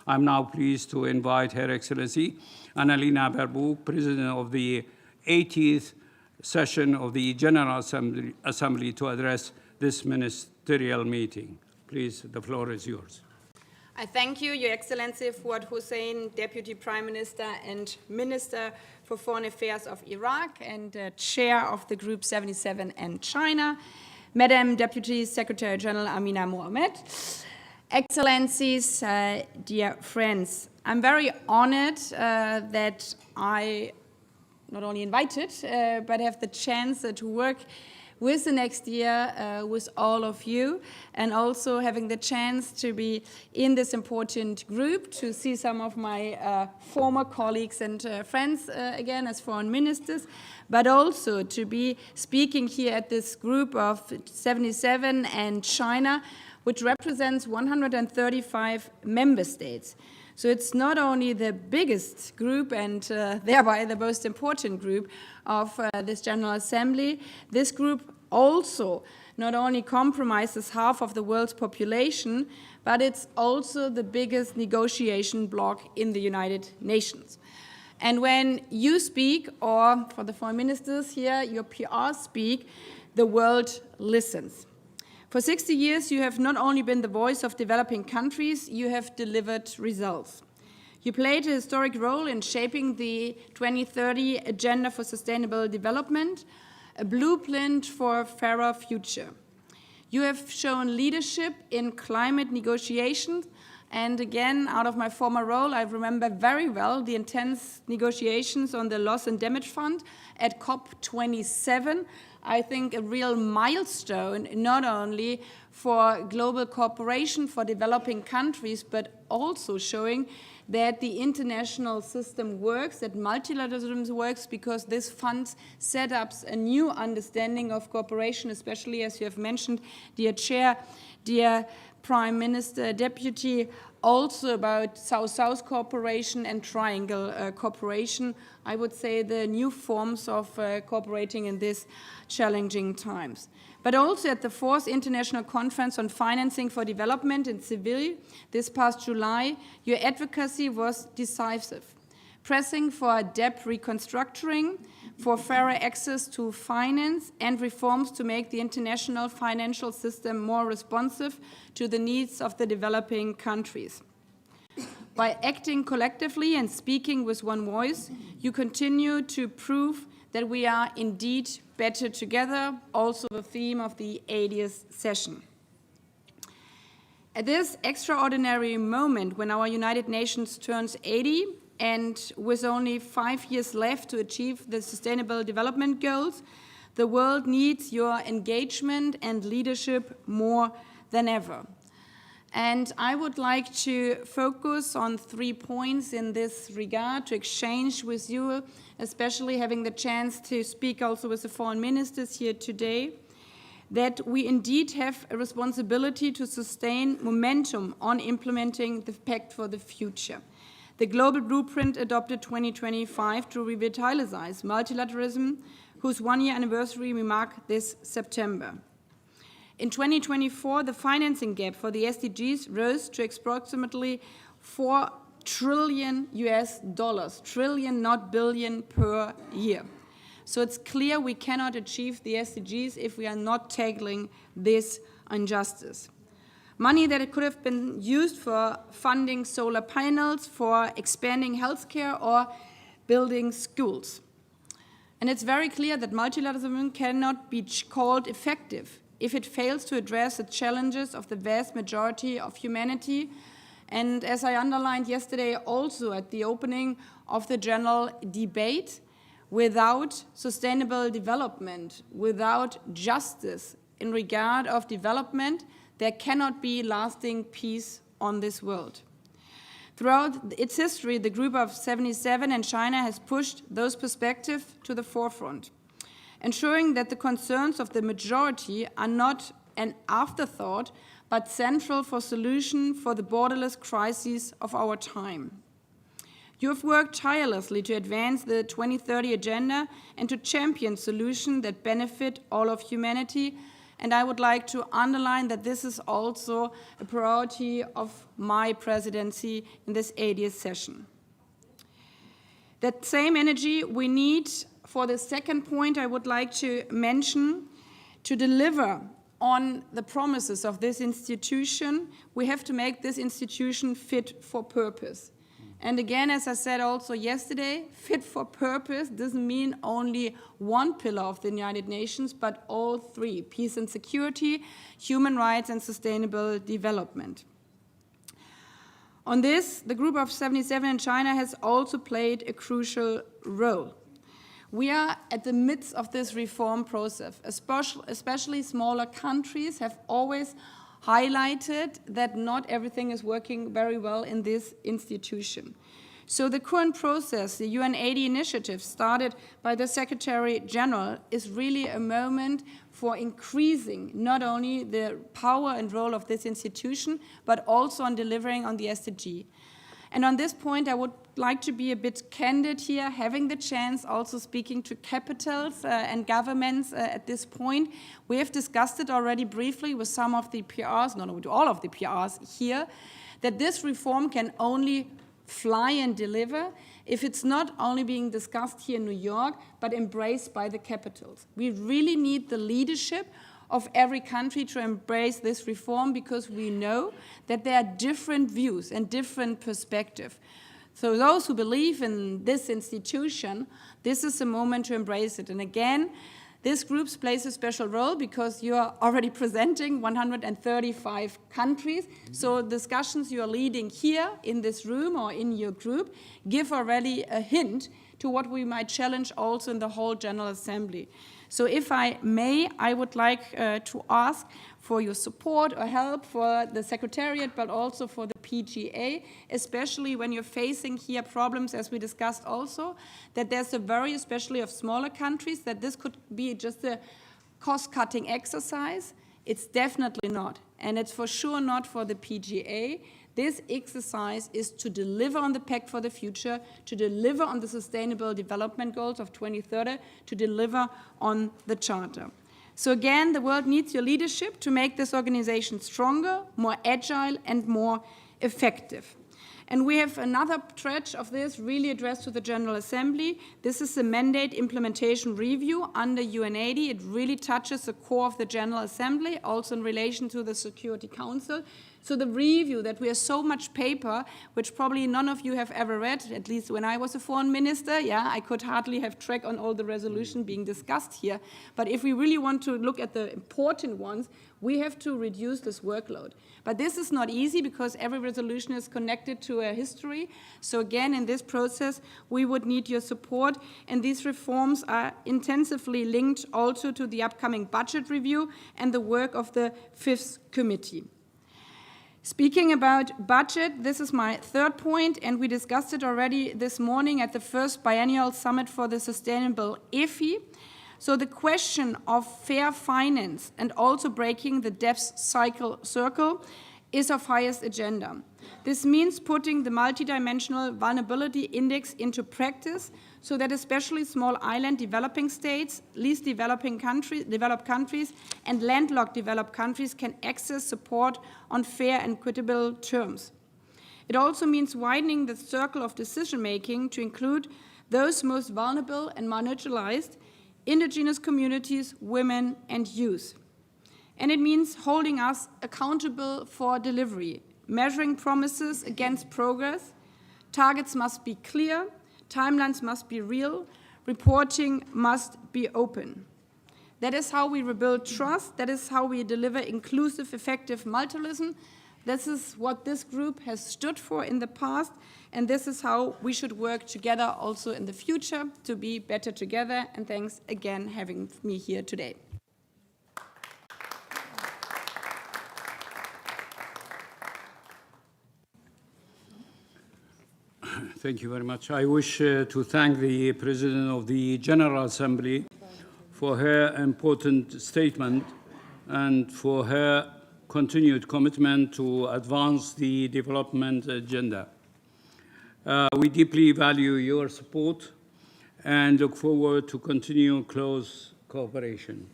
I'm now pleased to invite Her Excellency Annalena Baerbock, President of the 80th session of the General Assembly to address this ministerial meeting. Please, the floor is yours. I thank you, Your Excellency Fuad Hussein, Deputy Prime Minister and Minister for Foreign Affairs of Iraq and Chair of the Group 77 and China, Madam Deputy Secretary General Amina Mohamed, Excellencies, dear friends, I'm very honored that I not only invited, but have the chance to work with the next year with all of you, and also having the chance to be in this important group, to see some of my former colleagues and friends again as foreign ministers, but also to be speaking here at this group of 77 and China, which represents 135 member states. So it's not only the biggest group and thereby the most important group of this General Assembly. This group also not only comprises half of the world's population, but it's also the biggest negotiation bloc in the United Nations. And when you speak, or for the foreign ministers here, your PR speak, the world listens. For 60 years, you have not only been the voice of developing countries, you have delivered results. You played a historic role in shaping the 2030 Agenda for Sustainable Development, a blueprint for a fairer future. You have shown leadership in climate negotiations, and again, out of my former role, I remember very well the intense negotiations on the Loss and Damage Fund at COP27. I think a real milestone, not only for global cooperation for developing countries, but also showing that the international system works, that multilateralism works, because this fund set up a new understanding of cooperation, especially as you have mentioned, dear Chair, dear Prime Minister, Deputy, also about South-South cooperation and triangle cooperation. I would say the new forms of cooperating in these challenging times. But also at the 4th International Conference on Financing for Development in Seville this past July, your advocacy was decisive, pressing for debt reconstructuring, for fairer access to finance, and reforms to make the international financial system more responsive to the needs of the developing countries. By acting collectively and speaking with one voice, you continue to prove that we are indeed better together, also the theme of the 80th session. At this extraordinary moment when our United Nations turns 80, and with only 5 years left to achieve the Sustainable Development Goals, the world needs your engagement and leadership more than ever. And I would like to focus on 3 points in this regard to exchange with you, especially having the chance to speak also with the foreign ministers here today, that we indeed have a responsibility to sustain momentum on implementing the Pact for the Future, the global blueprint adopted 2025 to revitalize multilateralism, whose one-year anniversary we mark this September. In 2024, the financing gap for the SDGs rose to approximately $4 trillion, trillion, not billion, per year. So it's clear we cannot achieve the SDGs if we are not tackling this injustice. Money that could have been used for funding solar panels, for expanding healthcare, or building schools. And it's very clear that multilateralism cannot be called effective if it fails to address the challenges of the vast majority of humanity. And as I underlined yesterday also at the opening of the general debate, without sustainable development, without justice in regard of development, there cannot be lasting peace on this world. Throughout its history, the Group of 77 and China has pushed those perspectives to the forefront, ensuring that the concerns of the majority are not an afterthought, but central for solution for the borderless crises of our time. You have worked tirelessly to advance the 2030 Agenda and to champion solutions that benefit all of humanity, and I would like to underline that this is also a priority of my presidency in this 80th session. That same energy we need for the second point I would like to mention. To deliver on the promises of this institution, we have to make this institution fit for purpose. And again, as I said also yesterday, fit for purpose doesn't mean only one pillar of the United Nations, but all three: peace and security, human rights, and sustainable development. On this, the Group of 77 in China has also played a crucial role. We are at the midst of this reform process. Especially smaller countries have always highlighted that not everything is working very well in this institution. So the current process, the UN80 initiative started by the Secretary General, is really a moment for increasing not only the power and role of this institution, but also on delivering on the SDG. And on this point, I would like to be a bit candid here, having the chance also speaking to capitals and governments at this point. We have discussed it already briefly with some of the PRs, not with all of the PRs here, that this reform can only fly and deliver if it's not only being discussed here in New York, but embraced by the capitals. We really need the leadership of every country to embrace this reform, because we know that there are different views and different perspectives. So those who believe in this institution, this is the moment to embrace it. And again, this group plays a special role because you are already presenting 135 countries. So discussions you are leading here in this room or in your group give already a hint to what we might challenge also in the whole General Assembly. So if I may, I would like to ask for your support or help for the Secretariat, but also for the PGA, especially when you're facing here problems, as we discussed also, that there's a worry, especially of smaller countries, that this could be just a cost-cutting exercise. It's definitely not, and it's for sure not for the PGA. This exercise is to deliver on the Pact for the Future, to deliver on the Sustainable Development Goals of 2030, to deliver on the Charter. So again, the world needs your leadership to make this organization stronger, more agile, and more effective. And we have another stretch of this really addressed to the General Assembly. This is the mandate implementation review under UN80. It really touches the core of the General Assembly, also in relation to the Security Council. So the review that we have so much paper, which probably none of you have ever read, at least when I was a foreign minister, I could hardly have track on all the resolutions being discussed here. But if we really want to look at the important ones, we have to reduce this workload. But this is not easy because every resolution is connected to a history. So again, in this process, we would need your support. And these reforms are intensively linked also to the upcoming budget review and the work of the Fifth Committee. Speaking about budget, this is my third point, and we discussed it already this morning at the first biennial summit for the Sustainable EFI. So the question of fair finance and also breaking the debt circle is of highest agenda. This means putting the multidimensional vulnerability index into practice so that especially small island developing states, least developed countries, and landlocked developed countries can access support on fair and equitable terms. It also means widening the circle of decision-making to include those most vulnerable and marginalized, indigenous communities, women, and youth. And it means holding us accountable for delivery, measuring promises against progress. Targets must be clear, timelines must be real, reporting must be open. That is how we rebuild trust. That is how we deliver inclusive, effective multilateralism. This is what this group has stood for in the past, and this is how we should work together also in the future to be better together. And thanks again for having me here today. Thank you very much. I wish to thank the President of the General Assembly for her important statement and for her continued commitment to advance the development agenda. We deeply value your support and look forward to continue close cooperation.